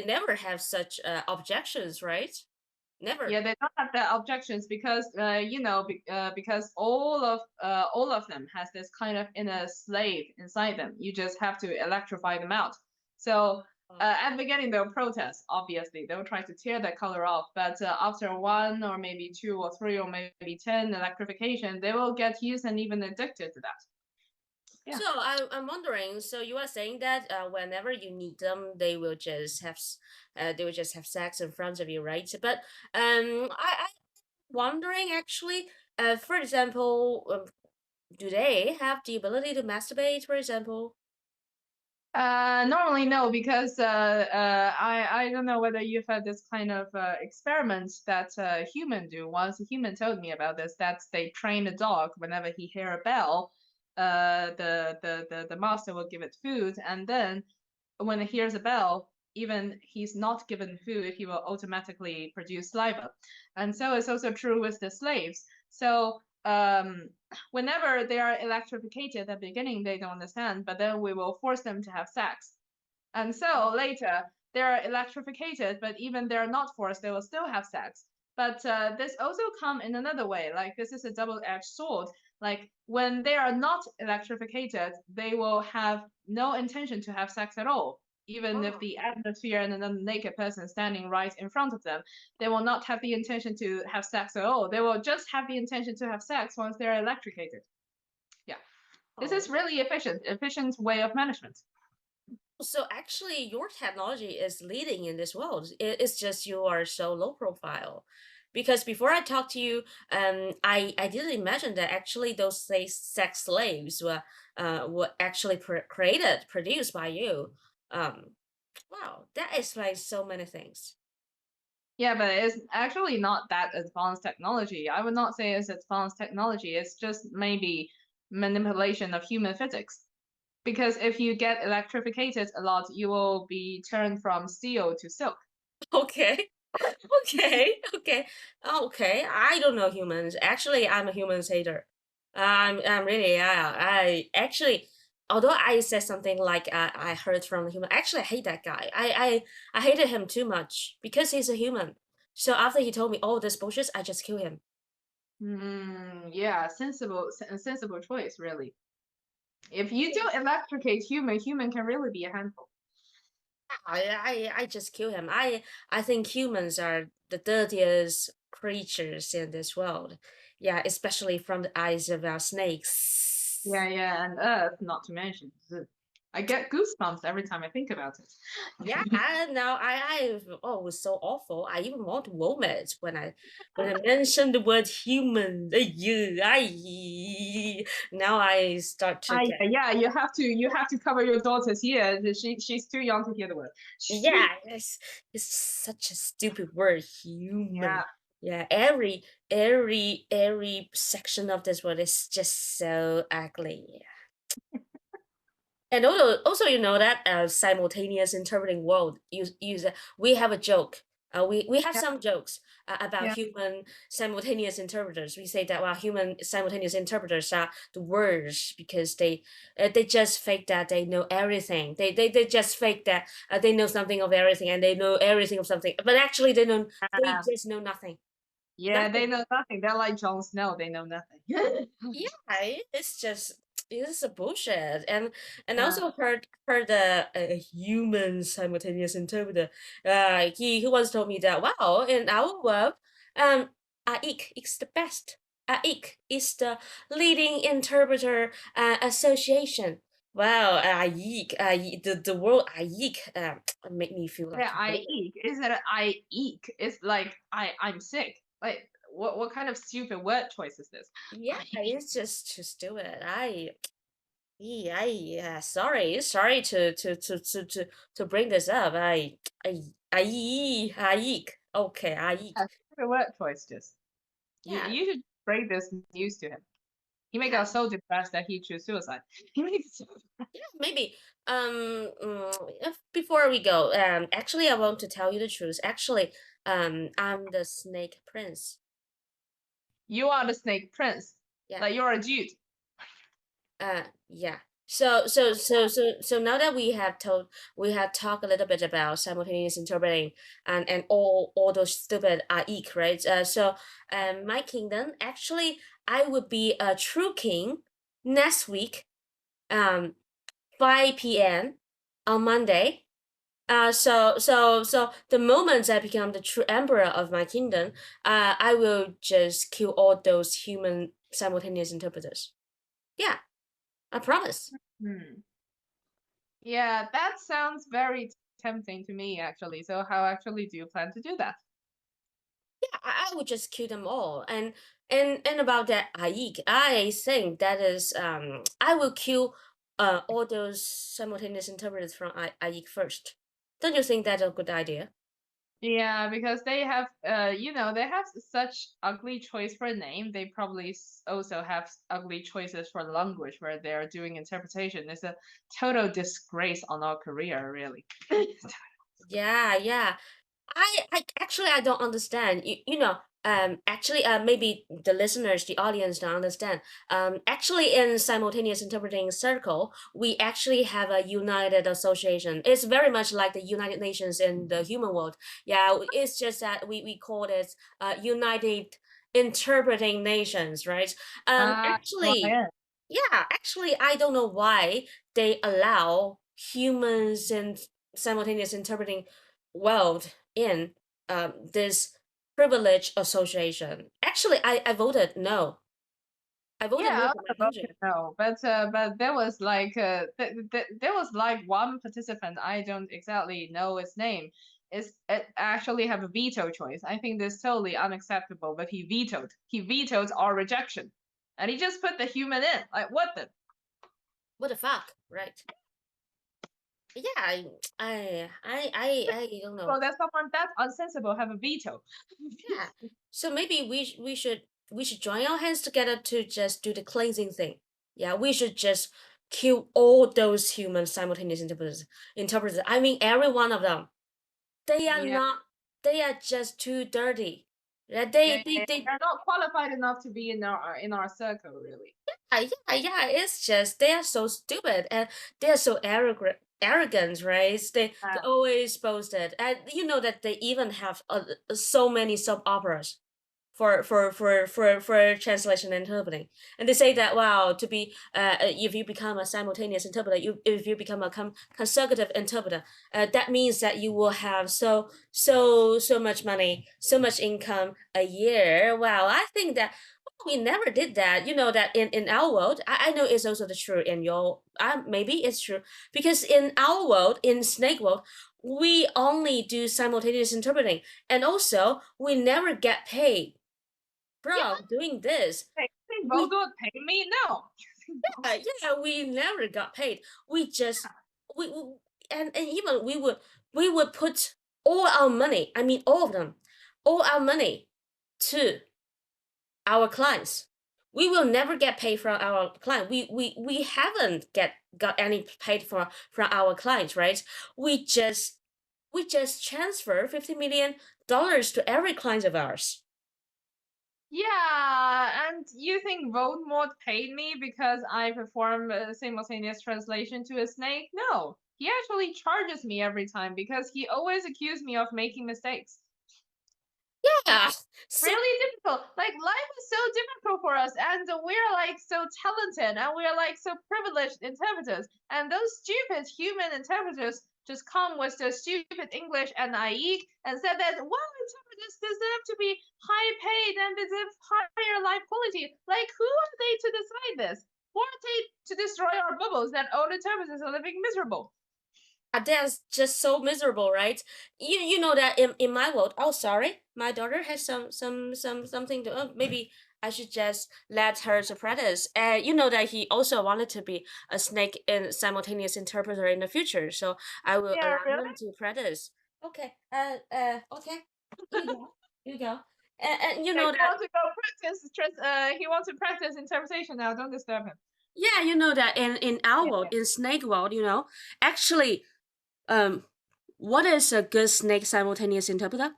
never have such objections, right? Never. Yeah, they don't have the objections because because all of them has this kind of inner slave inside them. You just have to electrify them out. So at the beginning they'll protest. Obviously, they'll try to tear that color off. But after one or maybe two or three or maybe 10 electrification, they will get used and even addicted to that. Yeah. So I'm wondering. So you are saying that whenever you need them, they will just have sex in front of you, right? But I'm wondering actually. For example, do they have the ability to masturbate? For example. Normally no, because I don't know whether you've had this kind of experiments that human do. Once a human told me about this, that they train a dog whenever he hear a bell, the master will give it food, and then when it hears a bell, even he's not given food, he will automatically produce saliva. And so it's also true with the slaves. So whenever they are electrified at the beginning, they don't understand, but then we will force them to have sex. And so later, they're electrified, but even they're not forced, they will still have sex. But this also come in another way. Like this is a double-edged sword. Like when they are not electrificated, they will have no intention to have sex at all. Even if Oh, the atmosphere and the naked person standing right in front of them, they will not have the intention to have sex at all. They will just have the intention to have sex once they're electrocuted. Yeah. This is oh. really efficient way of management. So actually, your technology is leading in this world. It's just you are so low profile. Because before I talked to you, I didn't imagine that actually those sex slaves were actually produced by you. Um, wow, that explains so many things. Yeah, but it's actually not that advanced technology. I would not say it's advanced technology. It's just maybe manipulation of human physics. Because if you get electrificated a lot, you will be turned from steel to silk. Okay. Okay. Okay. I don't know humans. Actually, I'm a humans hater. I'm really, yeah. I actually, although I said something like I heard from the human, actually, I hate that guy. I hated him too much because he's a human. So after he told me all this bullshit, I just kill him. Yeah, sensible choice, really. If you do electrocute human can really be a handful. I just kill him. I think humans are the dirtiest creatures in this world. Yeah, especially from the eyes of our snakes. Yeah, and Earth, not to mention. I get goosebumps every time I think about it. Yeah, I know. Oh, it was so awful. I even want to vomit when I mention the word human. Now I start to get. Yeah, you have to cover your daughter's ear. She's too young to hear the word. Yeah, it's such a stupid word, Yeah, human. Yeah, every section of this word is just so ugly. And also you know that simultaneous interpreting world use we have a joke. We have yeah, some jokes about yeah. human simultaneous interpreters. We say that well, human simultaneous interpreters are the worst because they just fake that they know everything. They just fake that they know something of everything and they know everything of something, but actually they just know nothing. Yeah, they Nothing. know nothing. They're like Jon Snow. They know nothing. Yeah, it's a bullshit. And Yeah, also heard a human simultaneous interpreter. He once told me that wow, in our world, AIC is the best. AIC is the leading interpreter association. Wow, AIC, the word AIC make me feel like yeah. I eek. Is it I eek? It's like I'm sick. Like what kind of stupid word choice is this? yeah, I it's just do it. Yeah, sorry to bring this up. Okay, yeah, stupid word choice. Just yeah, you should break this news to him. He make yeah, us so depressed that he choose suicide. He makes so yeah. Maybe. Before we go, actually, I want to tell you the truth. Actually, I'm the Snake Prince. you are the snake prince. Yeah. Like you're a dude. Yeah. So now that we have talked a little bit about simultaneous interpreting and all those stupid eek, right? My kingdom actually I would be a true king next week, 5 p.m. on Monday. So the moment I become the true emperor of my kingdom, I will just kill all those human simultaneous interpreters. Yeah, I promise. Hmm. Yeah, that sounds very tempting to me actually. So how actually do you plan to do that? Yeah, I would just kill them all. And about that Aik, I think that is I will kill all those simultaneous interpreters from Aik first. Don't you think that's a good idea? Yeah, because they have they have such ugly choice for a name. They probably also have ugly choices for language where they're doing interpretation. It's a total disgrace on our career, really. Yeah. I actually I don't understand. Actually, maybe the listeners, the audience don't understand. Actually, in simultaneous interpreting circle, we actually have a united association. It's very much like the United Nations in the human world. Yeah, it's just that we call it United interpreting nations, right? Actually, I don't know why they allow humans and simultaneous interpreting world in this privilege association. Actually, I voted no. I voted no Yeah, for I my voted country. no, but there was like there was like one participant, I don't exactly know his name, is it actually have a veto choice. I think this is totally unacceptable, but he vetoed our rejection, and he just put the human in. Like What the fuck, right? Yeah, I don't know. well, that someone that unsensible have a veto. Yeah, so maybe we should join our hands together to just do the cleansing thing. Yeah, we should just kill all those human simultaneous interpreters. I mean, every one of them. They are Yeah, not. They are just too dirty. Yeah, they're not qualified enough to be in our circle, really. yeah. It's just they are so stupid and they are so arrogant, right? They always boasted, and you know that they even have so many soap operas for translation and interpreting. And they say that wow, to be if you become a simultaneous interpreter, if you become a consecutive interpreter, that means that you will have so much money, so much income a year. Wow, I think that we never did that. You know that in our world, I know it's also the true in your maybe it's true because in our world, in snake world, we only do simultaneous interpreting, and also we never get paid Yeah, from doing this. they both We would pay me. No. yeah, we never got paid. We just we and even we would put all our money, I mean all of them, all our money to our clients. We will never get paid from our client. We haven't got any paid from our clients, right? We just transfer $50 million to every client of ours. Yeah, and you think Voldemort paid me because I perform a simultaneous translation to a snake? No, he actually charges me every time because he always accused me of making mistakes. Yeah. So Really difficult. Like life is so difficult for us, and we're like so talented, and we're like so privileged interpreters, and those stupid human interpreters just come with their stupid English and IE and said that well, interpreters deserve to be high paid and deserve higher life quality. Like who are they to decide this? Who are they to destroy our bubbles that all interpreters are living miserable? that's just so miserable, right? You know that in my world, oh sorry, my daughter has something to maybe I should just let her to practice. And you know that he also wanted to be a snake and simultaneous interpreter in the future, so I will Yeah, allow him really? to practice. Okay, okay, you go, you go. And you Yeah, know he that wants to go practice. He wants to practice interpretation now. Don't disturb him. yeah, you know that in our Yeah. world, in snake world, actually um what is a good snake simultaneous interpreter?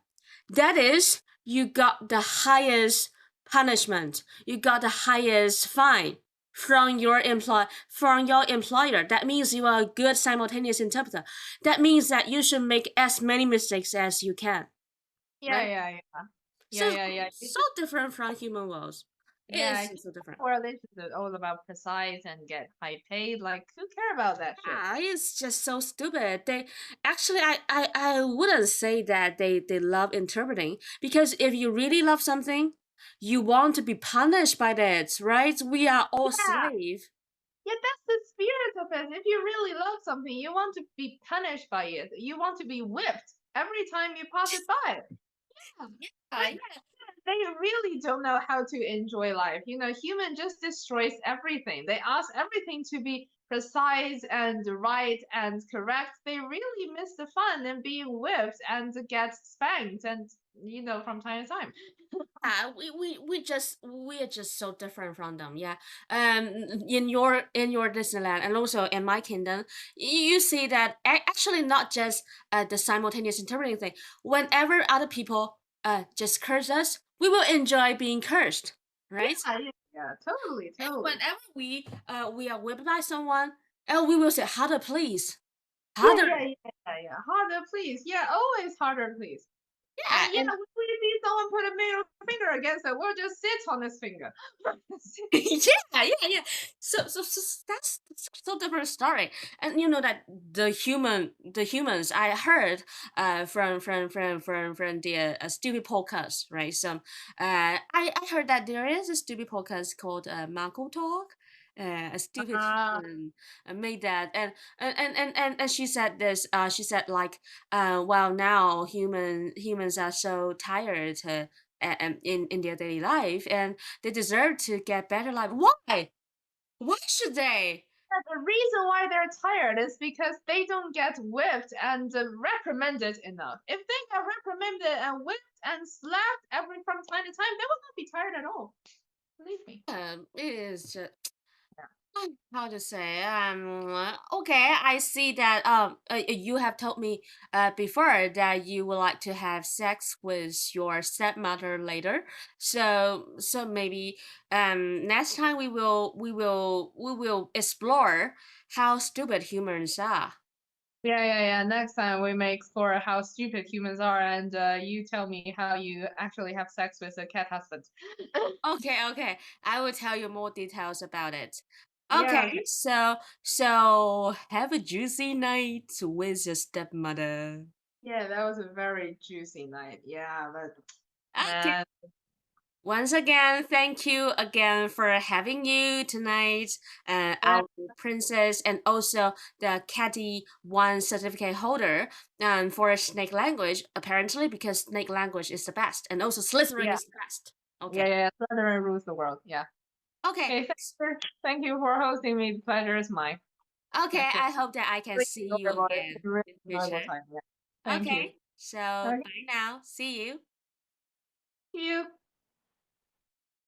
That is, you got the highest punishment, you got the highest fine from your employer. That means you are a good simultaneous interpreter. That means that you should make as many mistakes as you can, Yeah, right? yeah, yeah. Yeah, So yeah, yeah. so different from human worlds. It Yeah, is so different. correlations are all about precise and get high paid. Like, who care about that shit? Ah, it's just so stupid. They actually, I wouldn't say that they love interpreting because if you really love something, you want to be punished by that, right? We are all Yeah, slave. yeah, that's the spirit of it. If you really love something, you want to be punished by it. You want to be whipped every time you pass it by. Yeah, Like, they really don't know how to enjoy life. You know, human just destroys everything. They ask everything to be precise and right and correct. They really miss the fun in being whipped and get spanked and from time to time. yeah. We are just so different from them. Yeah. In your Disneyland and also in my kingdom, you see that actually not just the simultaneous interpreting thing. Whenever other people just curse us, we will enjoy being cursed, right? Yeah, yeah, yeah, totally, And totally. whenever we are whipped by someone, and we will say harder, please, Yeah, harder. yeah, yeah, yeah, yeah. Harder, please. Yeah, always harder, please. Yeah, And yeah, and when we see someone put a middle finger against it, we'll just sit on this finger. yeah. So that's so different story. And you know that the humans I heard from the stupid podcast, right? I heard that there is a stupid podcast called MarcoTalk. A stupid Ah, human made that, and she said this. She said like, well, now humans are so tired in their daily life, and they deserve to get better life. Why? Why should they? the reason why they're tired is because they don't get whipped and reprimanded enough. If they get reprimanded and whipped and slapped every from time to time, they will not be tired at all. Believe me. It is just, Yeah. how to say, okay, I see that you have told me before that you would like to have sex with your stepmother later. So maybe next time we will explore how stupid humans are. Yeah. Next time we may explore how stupid humans are, and you tell me how you actually have sex with a cat husband. Okay. I will tell you more details about it. Yeah, Okay, so have a juicy night with your stepmother. yeah, that was a very juicy night. Yeah, but Okay. man, Once again, thank you again for having you tonight, yeah, our princess, and also the Catty One certificate holder, for snake language. Apparently, because snake language is the best, and also Slytherin yeah, is the best. Okay. yeah. Slytherin rules the world. Yeah. Okay. Okay, thank you for hosting me. The pleasure is mine. Okay. Okay, I hope that I can really see you enjoyable. It's again a really in the enjoyable future. time. Yeah. Thank you. Okay. So Okay. bye now. See you. See you.